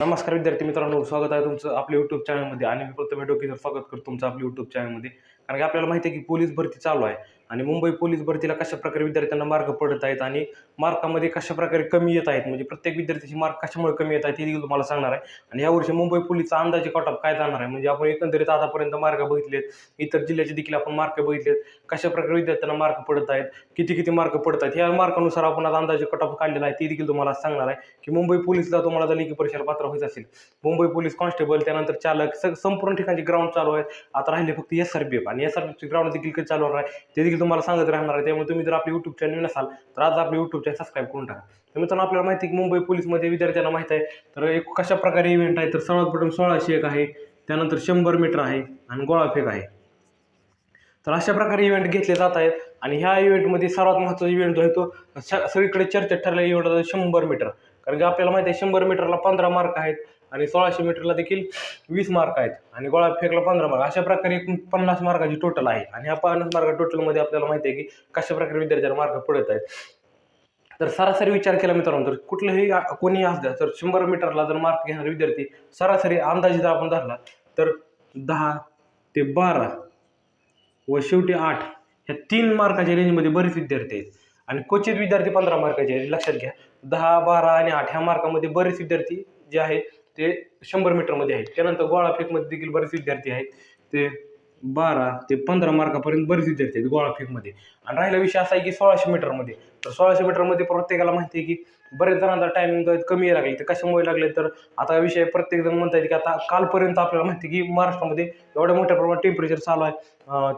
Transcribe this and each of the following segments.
नमस्कार विद्यार्थी मित्रांनो, स्वागत आहे तुमचं आपल्या यूट्यूब चॅनलमध्ये. आणि मी प्रथम डोकीसर स्वागत करतो तुमचं आपल्या यूट्यूब चॅनलमध्ये. कारण की आपल्याला माहिती आहे की पोलीस भरती चालू आहे आणि मुंबई पोलीस भरतीला कशाप्रकारे विद्यार्थ्यांना मार्क पडत आहेत आणि मार्कामध्ये कशाप्रकारे कमी येत आहेत, म्हणजे प्रत्येक विद्यार्थ्याची मार्क कशामुळे कमी येत आहेत हे देखील तुम्हाला सांगणार आहे. आणि यावर्षी मुंबई पोलीसचा अंदाजे कट ऑफ काय जाणार आहे, म्हणजे आपण एकंदरीत आतापर्यंत मार्क बघितलेत, इतर जिल्ह्याचे देखील आपण मार्क बघितलेत, कशाप्रकारे विद्यार्थ्यांना मार्क पडत आहेत, किती किती मार्क पडत आहेत, या मार्कानुसार आपण आज अंदाजे कट ऑफ काढलेला आहे ते देखील तुम्हाला सांगणार आहे. की मुंबई पोलीसला तुम्हाला जर लेखी परीक्षेला पात्र व्हायचं असेल, मुंबई पोलीस कॉन्स्टेबल, त्यानंतर चालक, संपूर्ण ठिकाणचे ग्राउंड चालू आहेत. आता राहिले फक्त SRPF, आणि SRPFचे ग्राउंड देखील कधी चालू आहे ते देखील तुम्हाला सांगत राहणार आहे. त्यामुळे तुम्ही जर आपले यूट्यूब चॅनल नसाल तर आज आपले यूट्यूब चॅनल सबस्क्राईब करून टाका. तर मित्रांनो, आपल्याला माहिती आहे की मुंबई पोलीसमध्ये विद्यार्थ्यांना माहिती आहे तर एक कशा प्रकारे इव्हेंट आहे. तर सर्वात प्रथम 1601 आहे, त्यानंतर 100 मीटर आहे आणि गोळाफेक आहे. तर अशा प्रकारे इव्हेंट घेतले जात आहेत. आणि ह्या इव्हेंटमध्ये सर्वात महत्त्वाचा इव्हेंट जो आहे तो सगळीकडे चर्चेत ठरलेला इव्हेंट होता 100 मीटर. कारण की आपल्याला माहिती आहे 100 मीटरला 15 मार्क आहेत आणि 1600 मीटरला देखील 20 मार्क आहेत आणि गोळाफेकला 15 मार्क. अशा प्रकारे एकूण 50 मार्काची टोटल आहे. आणि ह्या 50 मार्क टोटलमध्ये आपल्याला माहिती आहे की कशा प्रकारे विद्यार्थ्यांना मार्क पडत आहेत. तर सरासरी विचार केला मित्रांनो, तर कुठलंही कोणी असू द्या, तर 100 मीटरला जर मार्क घेणारे विद्यार्थी सरासरी अंदाजे जर आपण धरला तर 10 ते 12 व शेवटी 8 ह्या 3 मार्काच्या रेंजमध्ये बरेच विद्यार्थी आहेत. आणि क्वचित विद्यार्थी 15 मार्काचे आहेत. लक्षात घ्या, 10, 12 आणि 8 ह्या मार्कामध्ये बरेच विद्यार्थी जे आहेत ते 100 मीटरमध्ये आहेत. त्यानंतर गोळाफेकमध्ये देखील बरेच विद्यार्थी आहेत, ते 12 ते 15 मार्कापर्यंत बरेच विद्यार्थी आहेत गोळाफेकमध्ये. आणि राहिला विषय असा आहे की 1600 मीटरमध्ये, तर 1600 मीटरमध्ये प्रत्येकाला माहिती आहे की बरेच जणांचा टायमिंग कमी लागले. तर कशामुळे लागले, तर आता विषय प्रत्येक जण म्हणतात की आता कालपर्यंत आपल्याला माहिती आहे की महाराष्ट्रामध्ये एवढ्या मोठ्या प्रमाणात टेम्परेचर चालू आहे.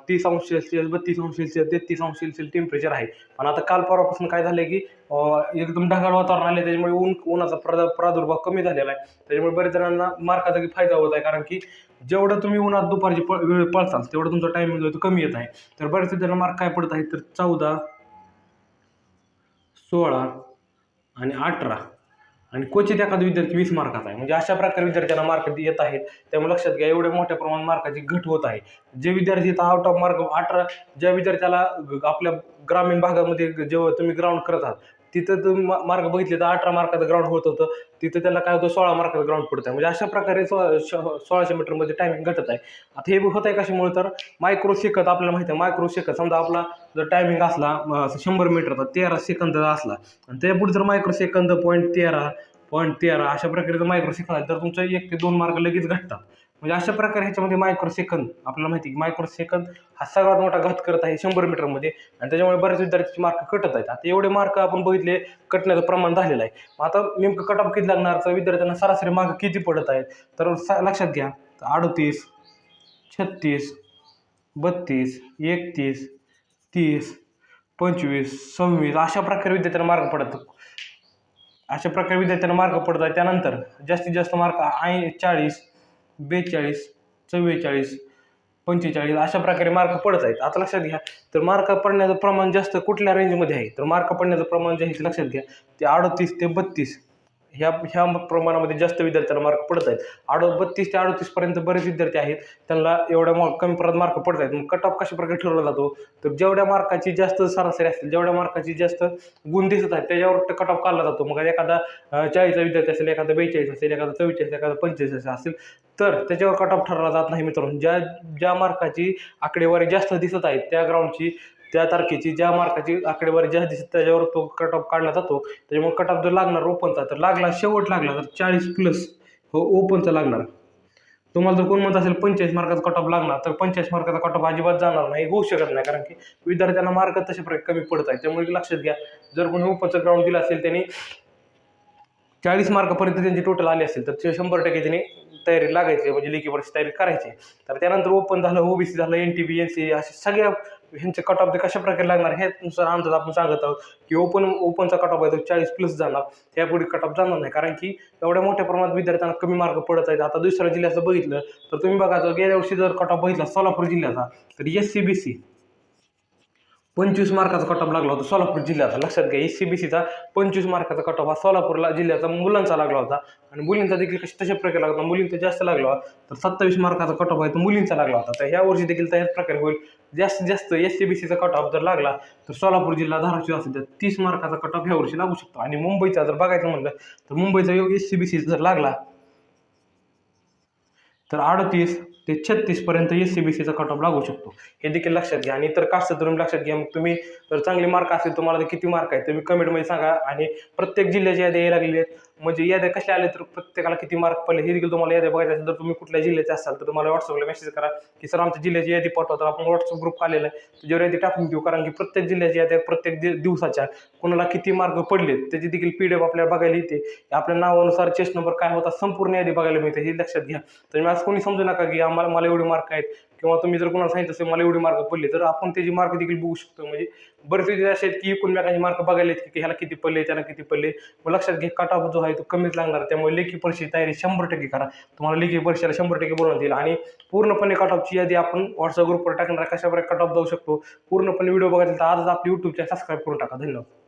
30°C, 32°C, 33°C टेम्परेचर आहे. पण आता काल परवापासून काय झालं की एकदम ढगाळ वातावरण आले, त्याच्यामुळे उन्हाचा प्रादुर्भाव कमी झालेला आहे. त्याच्यामुळे बरेच जणांना मार्काचा फायदा होत आहे. कारण की जेवढं तुम्ही उन्हात दुपारची वेळ पळसाल तेवढं तुमचा टायमिंग जो आहे तो कमी येत आहे. तर बरेच जणांना मार्क काय पडत आहे, तर 14, 16 आणि 18 आणि क्वचित एखादा विद्यार्थी 20 मार्काचा आहे. म्हणजे अशा प्रकारे विद्यार्थ्यांना मार्क येत आहेत. त्यामुळे लक्षात घ्या, एवढ्या मोठ्या प्रमाणात मार्काची घट होत आहे. जे विद्यार्थी इथं आउट ऑफ मार्क 18, ज्या विद्यार्थ्याला आपल्या ग्रामीण भागामध्ये जेव्हा तुम्ही ग्राउंड करत आहात तिथं तुम्ही मार्क बघितले तर 18 मार्काचं ग्राउंड होत होतं, तिथं त्याला काय होतं 16 मार्काचं ग्राउंड पडत आहे. म्हणजे अशा प्रकारे 1600 मीटरमध्ये टायमिंग घटत आहे. आता हे होत आहे कशामुळे, तर मायक्रो सेकंद आपल्याला माहिती आहे. मायक्रो सेकंद समजा आपला जर टायमिंग असला 100 मीटरचा 13 सेकंद असला आणि त्यापुढे जर मायक्रो सेकंद .13 अशा प्रकारे जर मायक्रो सेकंद आहे तर तुमचं 1 ते 2 मार्क लगेच घटतात. म्हणजे अशा प्रकारे ह्याच्यामध्ये मायक्रो सेकंद आपल्याला माहिती आहे की मायक्रो सेकंद हा सगळ्यात मोठा घात करत आहे 100 मीटरमध्ये. आणि त्याच्यामुळे बऱ्याच विद्यार्थ्यांचे मार्क कटत आहेत. आता एवढे मार्क आपण बघितले कटण्याचं प्रमाण झालेलं आहे. मग आता नेमकं कट ऑफ किती लागणार, तर विद्यार्थ्यांना सरासरी मार्क किती पडत आहेत, तर लक्षात घ्या 38, 36, 32, 31, 30, 25, 26 अशा प्रकारे विद्यार्थ्यांना मार्क पडतात. अशा प्रकारे विद्यार्थ्यांना मार्क पडत आहेत. त्यानंतर जास्तीत जास्त मार्क 40, 42, 44, 45 अशा प्रकारे मार्क पडत आहेत. आता लक्षात घ्या, तर मार्क पडण्याचं प्रमाण जास्त कुठल्या रेंजमध्ये आहे, तर मार्क पडण्याचं प्रमाण जे आहे लक्षात घ्या ते 38 ते 32 ह्या प्रमाणामध्ये जास्त विद्यार्थ्यांना मार्क पडत आहेत. 32 ते 38 पर्यंत बरेच विद्यार्थी आहेत त्यांना एवढ्या कमी प्रमाणात मार्क पडत आहेत. मग कट ऑफ कशा प्रकारे ठरवला जातो, तर जेवढ्या मार्काची जास्त सरासरी असतील, जेवढ्या मार्काची जास्त गुण दिसत आहेत त्याच्यावर कट ऑफ काढला जातो. मग एखादा 40चा विद्यार्थी असेल, एखादा 42 असेल, एखादा 44, एखादा 45 असेल तर त्याच्यावर कट ऑफ ठरवला जात नाही मित्रांनो. ज्या मार्काची आकडेवारी जास्त दिसत आहेत त्या ग्राउंडची, त्या तारखेची ज्या मार्काची आकडेवारी जास्त दिसत त्याच्यावर तो कट ऑफ काढला जातो. त्याच्यामुळे कट ऑफ जर लागणार ओपनचा, तर शेवट लागला तर 40+ हो ओपनचा लागणार. तुम्हाला जर कोण म्हणत असेल 45 मार्काचा कट ऑफ लागणार, तर 45 मार्काचा कट ऑफ अजिबात जाणार नाही, होऊ शकत नाही. कारण की विद्यार्थ्यांना मार्क तशा प्रकारे कमी पडत आहेत. त्यामुळे लक्षात घ्या, जर कोणी ओपनचं ग्राउंड दिलं असेल त्यांनी 40 मार्कापर्यंत त्यांची टोटल आली असेल तर 100% त्यांनी तयारी लागायची, म्हणजे लेखी परीक्षा तयारी करायची. तर त्यानंतर ओपन झालं, OBC झालं, NTB, NCA असे सगळ्या ह्यांचे कट ऑफ ते कशा प्रकारे लागणार ह्यानुसार अंदाज आपण सांगत आहोत की ओपनचा कट ऑफ आहे तो 40+ जाणार, त्यापुढे कट ऑफ जाणार नाही. कारण की एवढ्या मोठ्या प्रमाणात विद्यार्थ्यांना कमी मार्क पडत आहेत. आता दुसऱ्या जिल्ह्याचं बघितलं तर तुम्ही बघा, गेल्या वर्षी जर कट ऑफ बघितला सोलापूर जिल्ह्याचा, तर SCBC 25 मार्काचा कट ऑफ लागला होता सोलापूर जिल्ह्याचा. लक्षात घ्या, SCBCचा 25 मार्काचा कट ऑफ हा सोलापूरला जिल्ह्याचा मुलांचा लागला होता. आणि मुलींचा देखील तशा प्रकारे लागला होता, मुलींचा जास्त लागला होता, तर 27 मार्काचा कट ऑफ आहे तो मुलींचा लागला होता. तर ह्या वर्षी देखील त्याच प्रकारे होईल. जास्तीत जास्त SCBCचा कट ऑफ जर लागला तर सोलापूर जिल्हा, धाराशिव असेल तर 30 मार्काचा कट ऑफ ह्या वर्षी लागू शकतो. आणि मुंबईचा जर बघायचं म्हणलं तर मुंबईचा SCBC जर लागला तर 38 ते 36पर्यंत SCBCचा कट ऑफ लागू शकतो, हे देखील लक्षात घ्या. आणि इतर कास्ट तुम्ही लक्षात घ्या. मग तुम्ही जर चांगले मार्क असेल, तुम्हाला तर किती मार्क आहेत तुम्ही कमेंटमध्ये सांगा. आणि प्रत्येक जिल्ह्याच्या याद्या यायला लागलेल्या आहेत, म्हणजे याद्या कशा आल्या तर प्रत्येकाला किती मार्क पडले हे देखील तुम्हाला याद्या बघायचं असेल तर तुम्ही कुठल्या जिल्ह्याचे असाल तर तुम्हाला व्हॉट्सअपला मेसेज करा की सर आमच्या जिल्ह्याची यादी पाठवा. तर आपण व्हॉट्सअप ग्रुप काढलेला आहे, त्याच्यावर यादी टाकून देऊ. कारण की प्रत्येक जिल्ह्याची याद्या प्रत्येक दिवसाच्या कोणाला किती मार्क पडले त्याची देखील PDF आपल्याला बघायला येते. आपल्या नावानुसार चेस्ट नंबर काय होता संपूर्ण यादी बघायला मिळते, हे लक्षात घ्या. तर आज कोणी समजू नका की मला एवढे मार्क आहेत, किंवा तुम्ही जर कोणाला सांगितलं असेल मला एवढे मार्क पडले तर आपण त्याची मार्क देखील बघू शकतो. म्हणजे बरेच विद्यार्थी असे आहेत की एकूणमेकांचे मार्क बघायला येते की ह्याला किती पडले त्याला किती पडले. मग लक्षात घ्या कट ऑफ जो आहे तो कमीच लागणार. त्यामुळे लेखी परीक्षेची तयारी 100% करा. तुम्हाला लेखी परीक्षेला 100% बोलवण्यात येईल. आणि पूर्णपणे कट ऑफची यादी आपण व्हॉट्सअप ग्रुपवर टाकणार, कशाप्रकारे कट ऑफ जाऊ शकतो पूर्णपणे व्हिडिओ बघायचा तर आजच आपली यूट्यूब चॅनल सबस्क्राईब करून टाका. धन्यवाद.